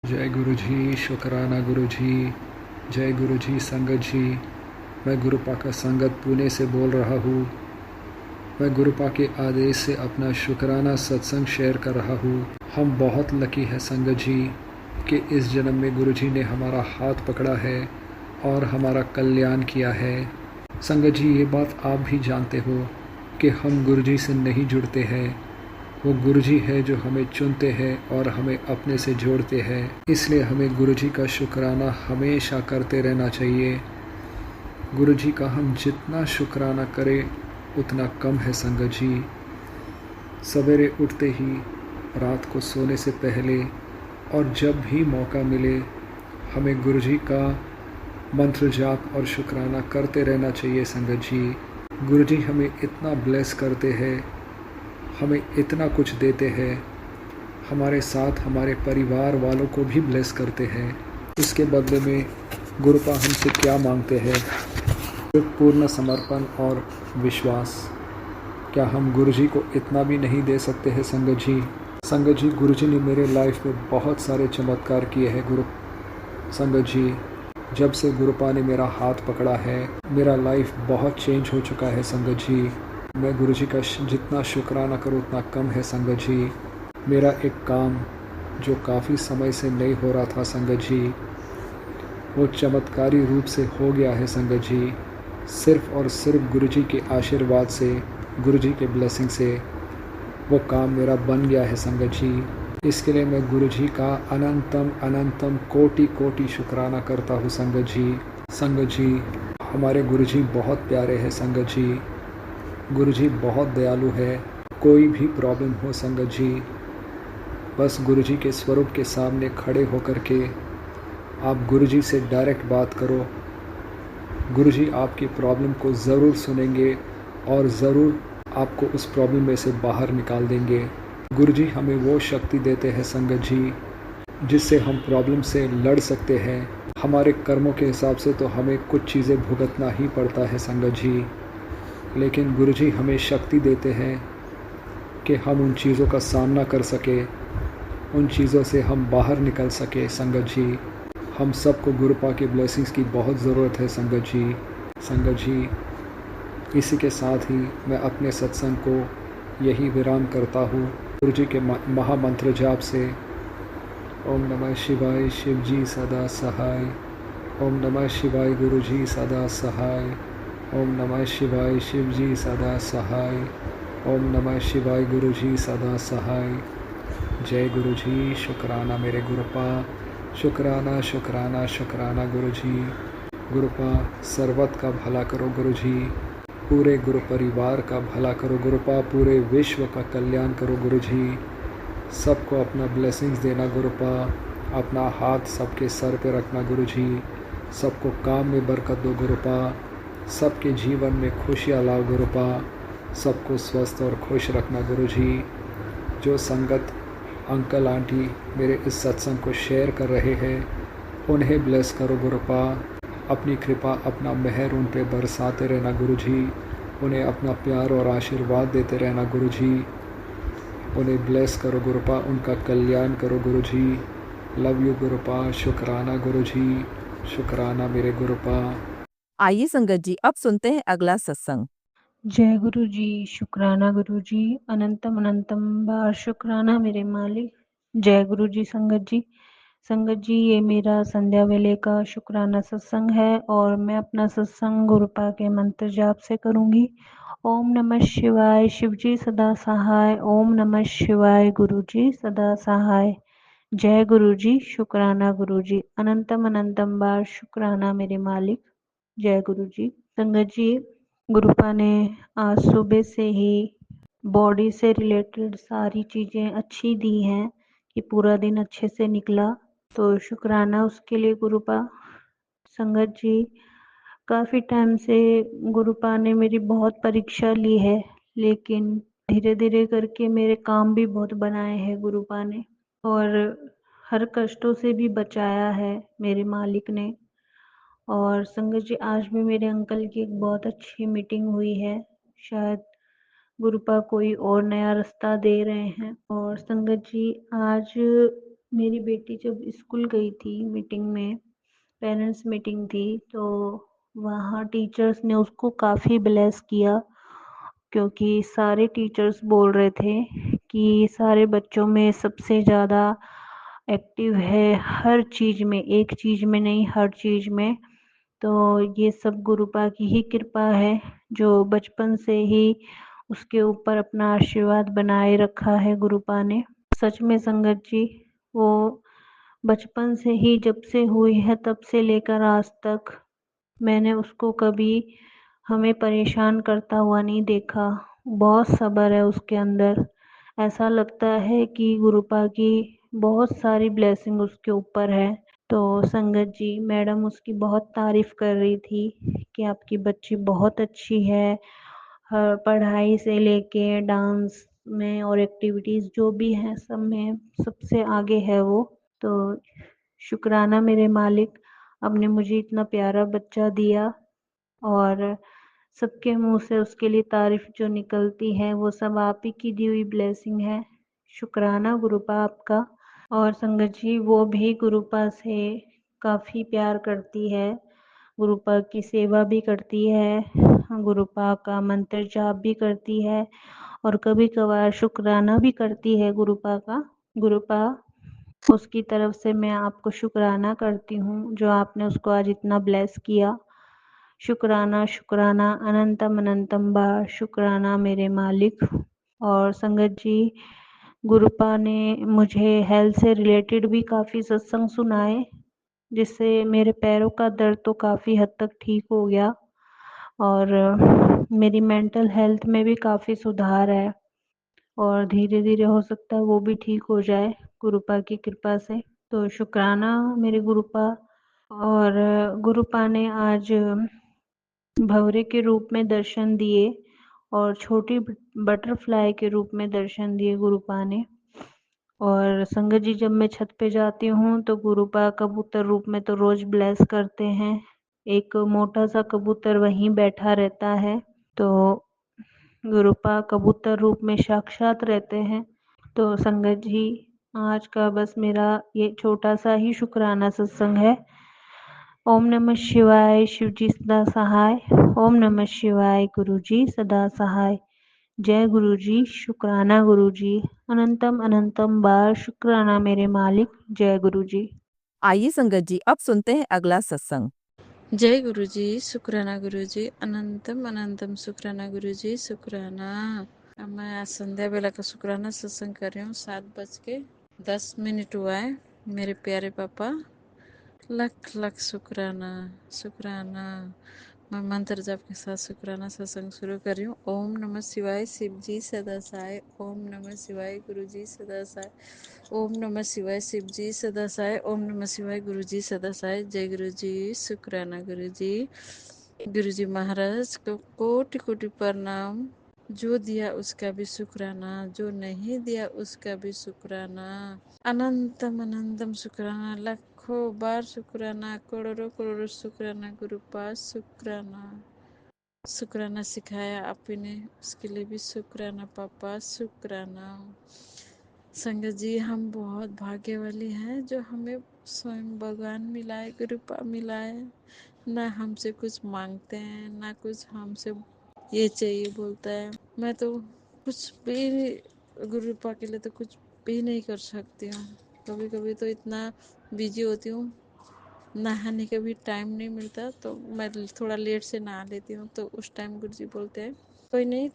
जय गुरु जी, शुक्राना गुरु जी। जय गुरु जी, संगत जी। मैं गुरुपा का संगत पुणे से बोल रहा हूँ। मैं गुरुपा के आदेश से अपना शुक्राना सत्संग शेयर कर रहा हूँ। हम बहुत लकी है संगत जी कि इस जन्म में गुरु जी ने हमारा हाथ पकड़ा है और हमारा कल्याण किया है। संगत जी, ये बात आप भी जानते हो कि हम गुरु जी से नहीं जुड़ते हैं। वो गुरु जी है जो हमें चुनते हैं और हमें अपने से जोड़ते हैं। इसलिए हमें गुरु जी का शुक्राना हमेशा करते रहना चाहिए। गुरु जी का हम जितना शुक्राना करें उतना कम है संगत जी। सवेरे उठते ही, रात को सोने से पहले और जब भी मौका मिले हमें गुरु जी का मंत्र जाप और शुक्राना करते रहना चाहिए संगत जी। गुरु जी हमें इतना ब्लेस करते हैं, हमें इतना कुछ देते हैं, हमारे साथ हमारे परिवार वालों को भी ब्लेस करते हैं। इसके बदले में गुरुपा हमसे क्या मांगते हैं? सिर्फ पूर्ण समर्पण और विश्वास। क्या हम गुरु जी को इतना भी नहीं दे सकते हैं संगत जी? संगत जी, गुरु जी ने मेरे लाइफ में बहुत सारे चमत्कार किए हैं। गुरु संगत जी, जब से गुरुपा ने मेरा हाथ पकड़ा है मेरा लाइफ बहुत चेंज हो चुका है संगत जी। मैं गुरु जी का जितना शुक्राना करूँ उतना कम है संगत जी। मेरा एक काम जो काफ़ी समय से नहीं हो रहा था संगत जी, वो चमत्कारी रूप से हो गया है संगत जी। सिर्फ़ और सिर्फ गुरु जी के आशीर्वाद से, गुरु जी के ब्लेसिंग से वो काम मेरा बन गया है संगत जी। इसके लिए मैं गुरु जी का अनंतम अनंतम कोटि कोटि शुक्राना करता हूँ संगत जी। संगत जी, हमारे गुरु जी बहुत प्यारे हैं संगत जी। गुरु जी बहुत दयालु है। कोई भी प्रॉब्लम हो संगत जी, बस गुरु जी के स्वरूप के सामने खड़े होकर के आप गुरु जी से डायरेक्ट बात करो। गुरु जी आपकी प्रॉब्लम को ज़रूर सुनेंगे और ज़रूर आपको उस प्रॉब्लम में से बाहर निकाल देंगे। गुरु जी हमें वो शक्ति देते हैं संगत जी जिससे हम प्रॉब्लम से लड़ सकते हैं। हमारे कर्मों के हिसाब से तो हमें कुछ चीज़ें भुगतना ही पड़ता है संगत जी, लेकिन गुरु जी हमें शक्ति देते हैं कि हम उन चीज़ों का सामना कर सके, उन चीज़ों से हम बाहर निकल सके संगत जी। हम सबको गुरुपा की ब्लेसिंग्स की बहुत ज़रूरत है संगत जी। संगत जी, इसी के साथ ही मैं अपने सत्संग को यही विराम करता हूँ गुरु जी के महामंत्र जाप से। ओम नमः शिवाय, शिव जी सदा सहाय। ओम नमः शिवाय, गुरु जी सदा सहाय। ओम नमः शिवाय, शिव जी सदा सहाय। ओम नमः शिवाय, गुरु जी सदा सहाय। जय गुरु जी, शुक्राना मेरे गुरुपा। शुक्राना शुक्राना शुक्राना गुरु जी। गुरुपा सर्वत का भला करो गुरु जी। पूरे गुरु परिवार का भला करो गुरुपा। पूरे विश्व का कल्याण करो गुरु जी। सबको अपना ब्लेसिंग्स देना गुरुपा। अपना हाथ सबके सर पे रखना गुरु जी। सबको काम में बरकत दो गुरुपा। सबके जीवन में खुशियाँ लाओ गुरुपा। सबको स्वस्थ और खुश रखना गुरु जी। जो संगत अंकल आंटी मेरे इस सत्संग को शेयर कर रहे हैं उन्हें ब्लेस करो गुरुपा। अपनी कृपा, अपना मेहर उन पे बरसाते रहना गुरु जी। उन्हें अपना प्यार और आशीर्वाद देते रहना गुरु जी। उन्हें ब्लेस करो गुरुपा, उनका कल्याण करो गुरु जी। Love you गुरुपा। शुक्राना गुरु जी। शुक्राना मेरे गुरुपा। आइए संगत जी, अब सुनते हैं अगला सत्संग। जय गुरु जी, शुक्राना गुरु जी। अनंतम अनंतम बार शुक्राना मेरे मालिक। जय गुरु जी संगत जी। संगत जी, ये मेरा संध्या वेले का शुक्राना सत्संग है और मैं अपना सत्संग गुरुपा के मंत्र जाप से करूंगी। ओम नमः शिवाय, शिव जी सदा सहाय। ओम नमः शिवाय, गुरु जी सदा सहाय। जय गुरु जी, शुक्राना गुरु जी। अनंतम अनंतम बार शुक्राना मेरे मालिक। जय गुरु जी। संगत जी, गुरुपा ने आज सुबह से ही बॉडी से रिलेटेड सारी चीज़ें अच्छी दी हैं कि पूरा दिन अच्छे से निकला, तो शुक्राना उसके लिए गुरुपा। संगत जी, काफ़ी टाइम से गुरुपा ने मेरी बहुत परीक्षा ली है, लेकिन धीरे धीरे करके मेरे काम भी बहुत बनाए हैं गुरुपा ने और हर कष्टों से भी बचाया है मेरे मालिक ने। और संगत जी, आज भी मेरे अंकल की एक बहुत अच्छी मीटिंग हुई है। शायद गुरुपा कोई और नया रास्ता दे रहे हैं। और संगत जी, आज मेरी बेटी जब स्कूल गई थी मीटिंग में, पेरेंट्स मीटिंग थी, तो वहाँ टीचर्स ने उसको काफ़ी ब्लेस किया, क्योंकि सारे टीचर्स बोल रहे थे कि सारे बच्चों में सबसे ज़्यादा एक्टिव है हर चीज़ में, एक चीज़ में नहीं हर चीज़ में। तो ये सब गुरुपा की ही कृपा है, जो बचपन से ही उसके ऊपर अपना आशीर्वाद बनाए रखा है गुरुपा ने। सच में संगत जी, वो बचपन से ही जब से हुई है तब से लेकर आज तक मैंने उसको कभी हमें परेशान करता हुआ नहीं देखा। बहुत सब्र है उसके अंदर। ऐसा लगता है कि गुरुपा की बहुत सारी ब्लेसिंग उसके ऊपर है। तो संगत जी, मैडम उसकी बहुत तारीफ कर रही थी कि आपकी बच्ची बहुत अच्छी है, हर पढ़ाई से लेके डांस में और एक्टिविटीज जो भी है सब में सबसे आगे है वो। तो शुक्राना मेरे मालिक, आपने मुझे इतना प्यारा बच्चा दिया, और सबके मुंह से उसके लिए तारीफ जो निकलती है वो सब आप ही की दी हुई ब्लेसिंग है। शुक्राना गुरुपा आपका। और संगत जी, वो भी गुरुपा से काफ़ी प्यार करती है, गुरुपा की सेवा भी करती है, गुरुपा का मंत्र जाप भी करती है, और कभी कभार शुक्राना भी करती है गुरुपा का। गुरुपा, उसकी तरफ से मैं आपको शुक्राना करती हूँ जो आपने उसको आज इतना ब्लेस किया। शुक्राना शुक्राना अनंतम अनंतम बार शुक्राना मेरे मालिक। और संगत जी, गुरुपा ने मुझे हेल्थ से रिलेटेड भी काफ़ी सत्संग सुनाए, जिससे मेरे पैरों का दर्द तो काफ़ी हद तक ठीक हो गया, और मेरी मेंटल हेल्थ में भी काफ़ी सुधार है, और धीरे धीरे हो सकता है वो भी ठीक हो जाए गुरुपा की कृपा से। तो शुक्राना मेरे गुरुपा। और गुरुपा ने आज भंवरे के रूप में दर्शन दिए, और छोटी बटरफ्लाई के रूप में दर्शन दिए गुरुपा ने। और संगत जी, जब मैं छत पे जाती हूँ तो गुरुपा कबूतर रूप में तो रोज ब्लेस करते हैं। एक मोटा सा कबूतर वहीं बैठा रहता है, तो गुरुपा कबूतर रूप में साक्षात रहते हैं। तो संगत जी, आज का बस मेरा ये छोटा सा ही शुक्राना सत्संग है। ओम नमः शिवाय, शिवजी सदा सहाय। ओम नमः शिवाय, गुरुजी सदा सहाय। जय गुरुजी, शुक्राना गुरुजी, अनंतम अनंतम बार शुक्राना मेरे मालिक। जय गुरुजी। आइए संगत जी, अब सुनते हैं अगला सत्संग। जय गुरुजी, शुक्राना गुरुजी, अनंतम अनंतम शुक्राना गुरुजी, शुक्राना। अब मैं आज संध्या बेला का शुक्राना सत्संग कर रही हूँ। 7:10 हुआ है। मेरे प्यारे पापा, लख लख शुक्राना। शुक्राना। मैं मंत्र जाप के साथ शुक्राना सत्संग शुरू कर रही हूँ। ओम नमः शिवाय, शिव जी सदा सहाय। ओम नमः शिवाय, गुरु जी सदा सहाय। ओम नमः शिवाय, शिव जी सदा सहाय। ओम नमः शिवाय, गुरु जी सदा सहाय। जय गुरु जी, शुक्राना गुरु जी। गुरु जी महाराज को कोटि कोटि प्रणाम। जो दिया उसका भी शुक्राना, जो नहीं दिया उसका भी शुक्राना। अनंतम अनंतम शुक्राना, लाखों बार शुक्राना, करोड़ों करोड़ों शुक्राना गुरु पास शुक्राना। शुक्राना सिखाया आप ही ने, उसके लिए भी शुक्राना पापा, शुक्राना। संगत जी, हम बहुत भाग्य वाली हैं जो हमें स्वयं भगवान मिला है, कृपा मिला है। ना हमसे कुछ मांगते हैं, ना कुछ हमसे ये चाहिए बोलता है। मैं तो कुछ भी गुरु कृपा के लिए तो कुछ भी नहीं कर सकती हूँ। कभी कभी तो इतना बिजी होती हूँ, नहाने का भी टाइम नहीं मिलता, तो मैं थोड़ा लेट से नहा लेती हूँ। तो उस टाइम गुरुजी बोलते हैं, कोई नहीं,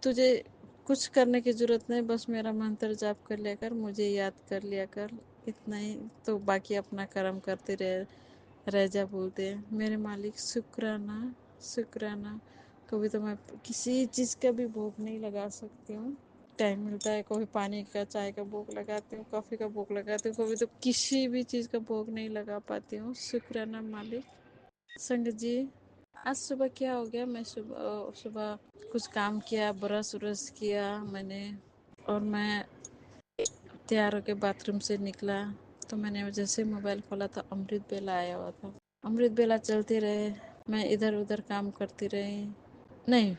तुझे कुछ करने की जरूरत नहीं, बस मेरा मंत्र जाप कर लिया कर, मुझे याद कर लिया कर, इतना ही, तो बाकी अपना कर्म करते रह जा बोलते हैं। मेरे मालिक, शुक्राना शुक्राना। कभी तो मैं किसी चीज़ का भी भोग नहीं लगा सकती हूँ। टाइम मिलता है कभी पानी का, चाय का भोग लगाती हूँ, कॉफ़ी का भोग लगाती हूँ, कभी तो किसी भी चीज़ का भोग नहीं लगा पाती हूँ। शुक्राना मालिक। संगत जी, आज सुबह क्या हो गया, मैं सुबह सुबह कुछ काम किया, ब्रश व्रश किया मैंने, और मैं तैयार होकर बाथरूम से निकला, तो मैंने जैसे मोबाइल खोला तो अमृत बेला आया हुआ था। अमृत बेला चलते रहे, मैं इधर उधर काम करती रही। नहीं,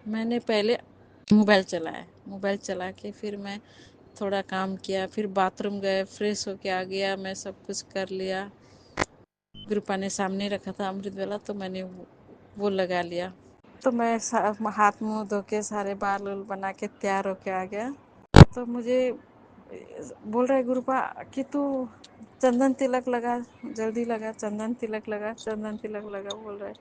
मैंने पहले मोबाइल चलाया, मोबाइल चला के फिर मैं थोड़ा काम किया, फिर बाथरूम गए, फ्रेश होके आ गया, मैं सब कुछ कर लिया। गुरुपा ने सामने रखा था अमृत वेला, तो मैंने वो लगा लिया। तो मैं हाथ मुंह धो के सारे बाल उल बना के तैयार होके आ गया। तो मुझे बोल रहा है गुरुपा कि तू चंदन तिलक लगा, जल्दी लगा, चंदन तिलक लगा, चंदन तिलक लगा बोल रहा है।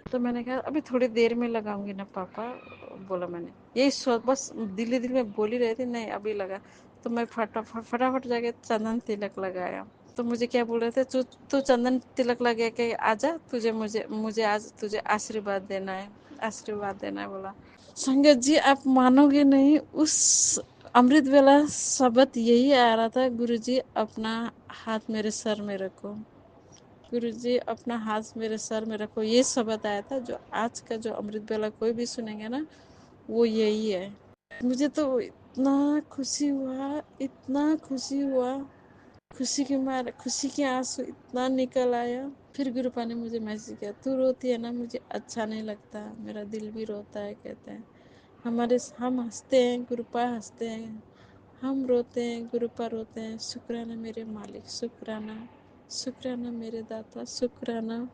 तो मैंने कहा अभी थोड़ी देर में लगाऊंगी ना पापा, बोला मैंने। यही बस दिल दिल में बोल ही रहे थे, नहीं अभी लगा। तो मैं फटाफट जाके चंदन तिलक लगाया। तो मुझे क्या बोल रहे थे, तू चंदन तिलक लगा के आजा, तुझे मुझे मुझे आज तुझे आशीर्वाद देना है, आशीर्वाद देना है बोला। संगत जी आप मानोगे नहीं, उस अमृत वेला शब्द यही आ रहा था, गुरुजी अपना हाथ मेरे सर में रखो, गुरुजी अपना हाथ मेरे सर में रखो, ये शब्द आया था। जो आज का जो अमृत वेला कोई भी सुनेंगे ना, वो यही है। मुझे तो इतना खुशी हुआ, इतना खुशी हुआ, खुशी के मारे खुशी के आंसू इतना निकल आया। फिर गुरुपा ने मुझे मैसेज किया, तू रोती है ना, मुझे अच्छा नहीं लगता, मेरा दिल भी रोता है। कहते हैं हम हंसते हैं, गुरुपा हंसते हैं, हम रोते हैं, गुरुपा रोते हैं। शुक्राना मेरे मालिक, शुक्राना, शुक्राना मेरे दाता, शुक्राना।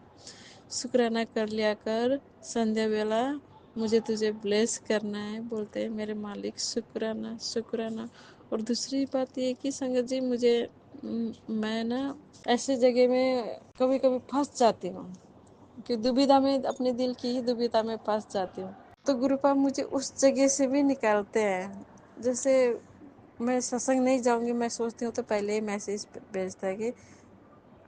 शुक्राना कर लिया कर, संध्या वेला मुझे तुझे ब्लेस करना है, बोलते हैं मेरे मालिक, शुक्राना, शुक्राना। और दूसरी बात ये कि संगत जी मुझे मैं ना ऐसे जगह में कभी कभी फंस जाती हूँ, कि दुविधा में, अपने दिल की ही दुविधा में फंस जाती हूँ। तो गुरुपा मुझे उस जगह से भी निकालते हैं। जैसे मैं सत्संग नहीं जाऊंगी, मैं सोचती हूँ तो पहले ही मैसेज भेजता है कि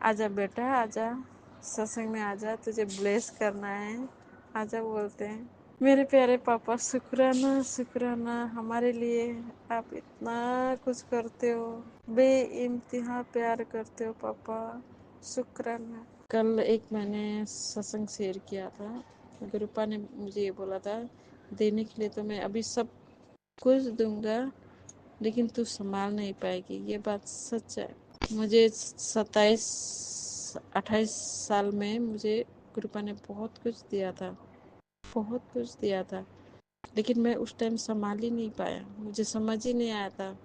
आजा बेटा, आजा सत्संग में, आजा, तुझे ब्लेस करना है, आजा बोलते हैं। मेरे प्यारे पापा, शुक्राना, शुक्राना हमारे लिए, आप इतना कुछ करते हो, बेइंतहा प्यार करते हो पापा, शुक्राना। कल एक मैंने सत्संग शेयर किया था, गुरुपा ने मुझे ये बोला था, देने के लिए तो मैं अभी सब कुछ दूंगा, लेकिन तू संभाल नहीं पाएगी। ये बात सच है। मुझे 27-28 साल में मुझे गुरुपा ने बहुत कुछ दिया था, बहुत कुछ दिया था, लेकिन मैं उस टाइम संभाल ही नहीं पाया, मुझे समझ ही नहीं आया था।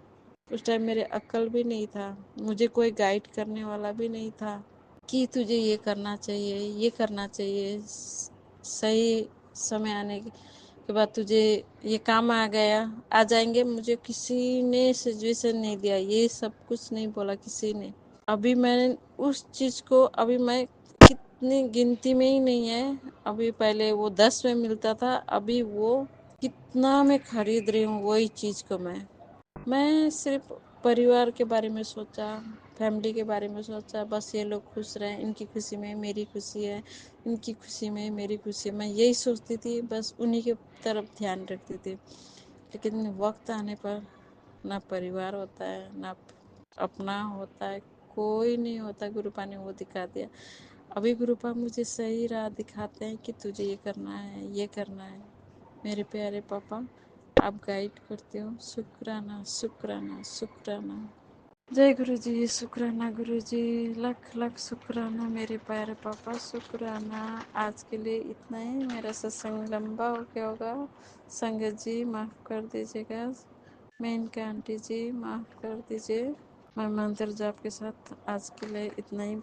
उस टाइम मेरे अक्ल भी नहीं था, मुझे कोई गाइड करने वाला भी नहीं था कि तुझे ये करना चाहिए, ये करना चाहिए, सही समय आने के बाद तुझे ये काम आ गया, आ जाएंगे। मुझे किसी ने सजेशन नहीं दिया, ये सब कुछ नहीं बोला किसी ने। अभी मैंने उस चीज़ को, अभी मैं कितनी गिनती में ही नहीं है। अभी पहले वो 10 में मिलता था, अभी वो कितना मैं खरीद रही हूँ वही चीज़ को। मैं सिर्फ परिवार के बारे में सोचा, फैमिली के बारे में सोचा, बस ये लोग खुश रहें, इनकी खुशी में मेरी खुशी है, इनकी खुशी में मेरी खुशी है, मैं यही सोचती थी, बस उन्हीं के तरफ ध्यान रखती थी। लेकिन वक्त आने पर ना परिवार होता है, ना अपना होता है, कोई नहीं होता। गुरुपा ने वो दिखा दिया। अभी गुरुपा मुझे सही राह दिखाते हैं कि तुझे ये करना है, ये करना है। मेरे प्यारे पापा, आप गाइड करते हो, शुक्राना, शुक्राना, शुक्राना। जय गुरु जी, शुक्राना गुरु जी, लख लख शुक्राना मेरे प्यारे पापा, शुक्राना। आज के लिए इतना ही, मेरा सत्संग लंबा हो गया होगा, संगत जी माफ़ कर दीजिएगा, मेनका आंटी जी माफ़ कर दीजिए। मैं मंत्र जाप के साथ आज के लिए इतना ही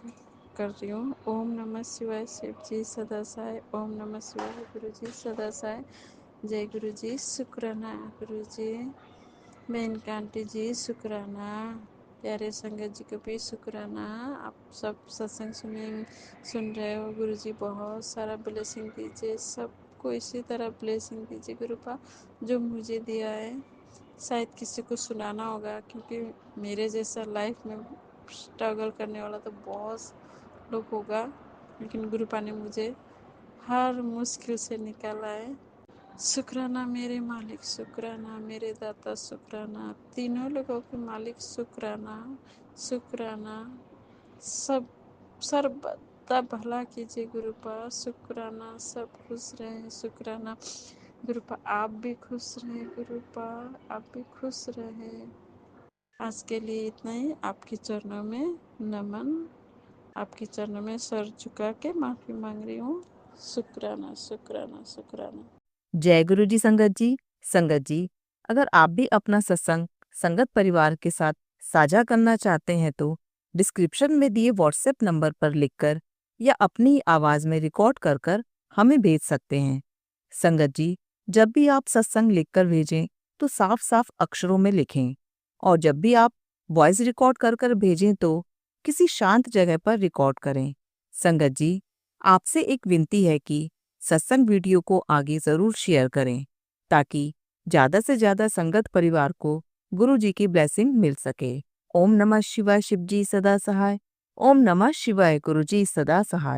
कर रही हूँ। ओम नमः शिवाय, शिव जी सदा साय, ओम नमः शिवाय, गुरु जी सदा साय। जय गुरु जी, शुक्राना गुरु जी, मेनका आंटी जी शुक्राना, प्यारे संगत जी को भी शुक्राना। आप सब सत्संग सुन रहे हो, गुरु जी बहुत सारा ब्लेसिंग दीजिए, सबको इसी तरह ब्लेसिंग दीजिए गुरुपा, जो मुझे दिया है शायद किसी को सुनाना होगा, क्योंकि मेरे जैसा लाइफ में स्ट्रगल करने वाला तो बहुत लोग होगा, लेकिन गुरुपा ने मुझे हर मुश्किल से निकाला है। शुक्राना मेरे मालिक, शुक्राना मेरे दाता, शुक्राना तीनों लोगों के मालिक, शुक्राना, शुक्राना। सब सर्वदा भला कीजिए गुरुपा, शुक्राना, सब खुश रहें, शुक्राना गुरुपा, आप भी खुश रहें गुरुपा, आप भी खुश रहें। आज के लिए इतना ही, आपके चरणों में नमन, आपके चरणों में सर झुका के माफ़ी मांग रही हूँ। शुक्राना, शुक्राना, शुक्राना। जय गुरु जी संगत जी। संगत जी, अगर आप भी अपना सत्संग संगत परिवार के साथ साझा करना चाहते हैं तो डिस्क्रिप्शन में दिए व्हाट्सएप नंबर पर लिखकर या अपनी आवाज़ में रिकॉर्ड कर कर हमें भेज सकते हैं। संगत जी, जब भी आप सत्संग लिखकर भेजें तो साफ साफ अक्षरों में लिखें, और जब भी आप वॉइस रिकॉर्ड कर कर भेजें तो किसी शांत जगह पर रिकॉर्ड करें। संगत जी, आपसे एक विनती है कि सत्संग वीडियो को आगे ज़रूर शेयर करें ताकि ज़्यादा से ज़्यादा संगत परिवार को गुरु जी की ब्लेसिंग मिल सके। ओम नमः शिवाय, शिव जी सदा सहाय। ओम नमः शिवाय, गुरु जी सदा सहाय।